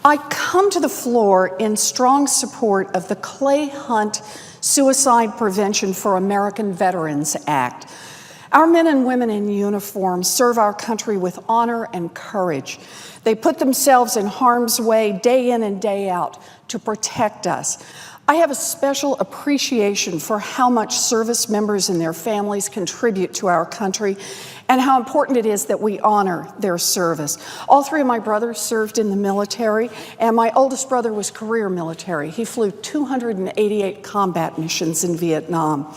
I come to the floor in strong support of the Clay Hunt Suicide Prevention for American Veterans Act. Our men and women in uniform serve our country with honor and courage. They put themselves in harm's way day in and day out to protect us. I have a special appreciation for how much service members and their families contribute to our country and how important it is that we honor their service. All three of my brothers served in the military, and my oldest brother was career military. He flew 288 combat missions in Vietnam.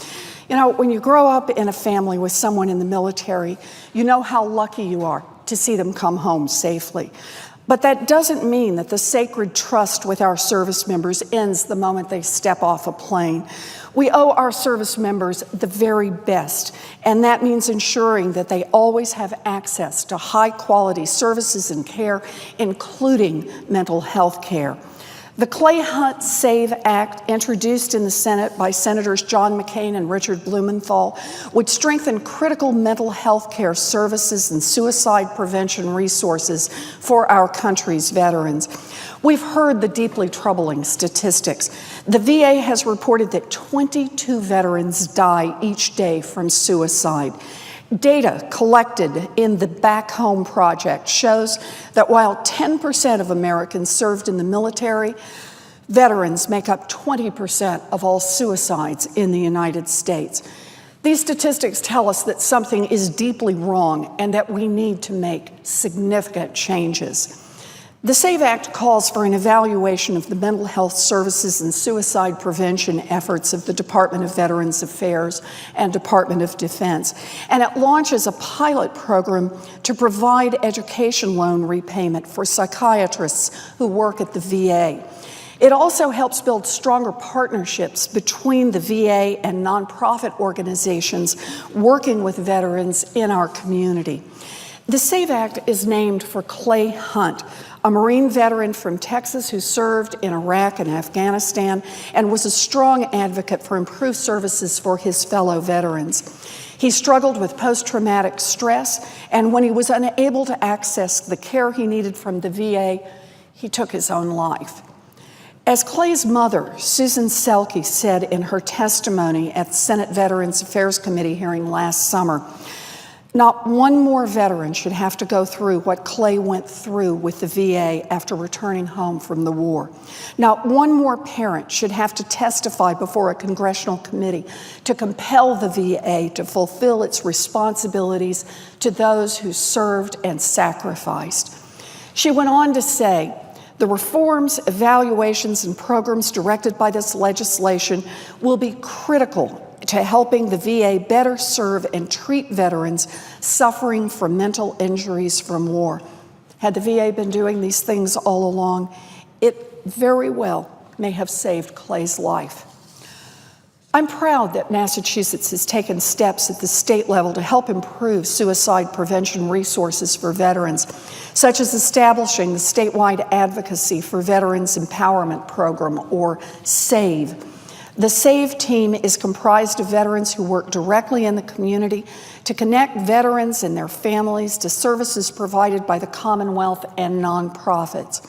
You know, when you grow up in a family with someone in the military, you know how lucky you are to see them come home safely. But that doesn't mean that the sacred trust with our service members ends the moment they step off a plane. We owe our service members the very best, and that means ensuring that they always have access to high-quality services and care, including mental health care. The Clay Hunt SAVE Act, introduced in the Senate by Senators John McCain and Richard Blumenthal, would strengthen critical mental health care services and suicide prevention resources for our country's veterans. We've heard the deeply troubling statistics. The VA has reported that 22 veterans die each day from suicide. Data collected in the Back Home Project shows that while 10% of Americans served in the military, veterans make up 20% of all suicides in the United States. These statistics tell us that something is deeply wrong and that we need to make significant changes. The SAVE Act calls for an evaluation of the mental health services and suicide prevention efforts of the Department of Veterans Affairs and Department of Defense, and it launches a pilot program to provide education loan repayment for psychiatrists who work at the VA. It also helps build stronger partnerships between the VA and nonprofit organizations working with veterans in our community. The SAVE Act is named for Clay Hunt, a Marine veteran from Texas who served in Iraq and Afghanistan and was a strong advocate for improved services for his fellow veterans. He struggled with post-traumatic stress, and when he was unable to access the care he needed from the VA, he took his own life. As Clay's mother, Susan Selke, said in her testimony at the Senate Veterans Affairs Committee hearing last summer, not one more veteran should have to go through what Clay went through with the VA after returning home from the war. Not one more parent should have to testify before a congressional committee to compel the VA to fulfill its responsibilities to those who served and sacrificed. She went on to say, the reforms, evaluations, and programs directed by this legislation will be critical to helping the VA better serve and treat veterans suffering from mental injuries from war. Had the VA been doing these things all along, it very well may have saved Clay's life. I'm proud that Massachusetts has taken steps at the state level to help improve suicide prevention resources for veterans, such as establishing the statewide Advocacy for Veterans Empowerment Program, or SAVE. The SAVE team is comprised of veterans who work directly in the community to connect veterans and their families to services provided by the Commonwealth and nonprofits.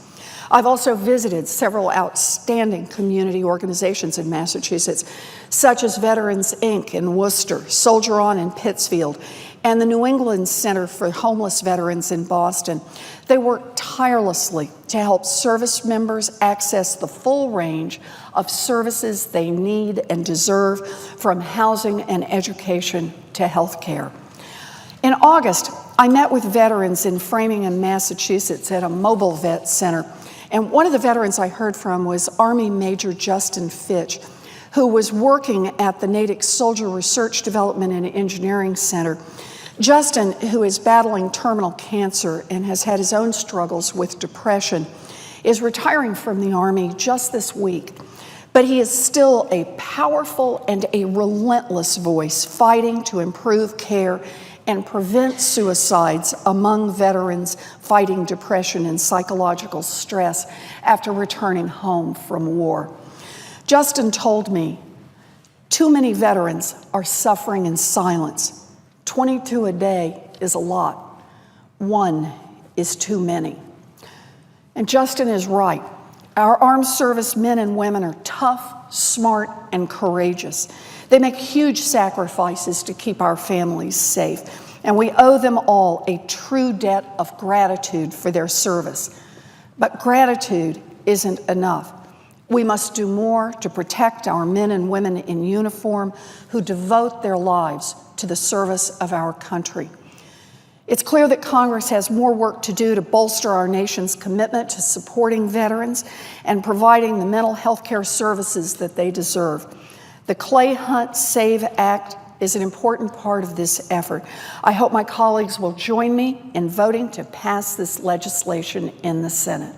I've also visited several outstanding community organizations in Massachusetts, such as Veterans Inc. in Worcester, Soldier On in Pittsfield, and the New England Center for Homeless Veterans in Boston. They work tirelessly to help service members access the full range of services they need and deserve, from housing and education to health care. In August, I met with veterans in Framingham, Massachusetts at a mobile vet center. And one of the veterans I heard from was Army Major Justin Fitch, who was working at the Natick Soldier Research Development and Engineering Center. Justin, who is battling terminal cancer and has had his own struggles with depression, is retiring from the Army just this week. But he is still a powerful and a relentless voice fighting to improve care and prevent suicides among veterans fighting depression and psychological stress after returning home from war. Justin told me, too many veterans are suffering in silence. 22 a day is a lot. One is too many. And Justin is right. Our armed service men and women are tough, smart, and courageous. They make huge sacrifices to keep our families safe, and we owe them all a true debt of gratitude for their service. But gratitude isn't enough. We must do more to protect our men and women in uniform who devote their lives to the service of our country. It's clear that Congress has more work to do to bolster our nation's commitment to supporting veterans and providing the mental health care services that they deserve. The Clay Hunt SAVE Act is an important part of this effort. I hope my colleagues will join me in voting to pass this legislation in the Senate.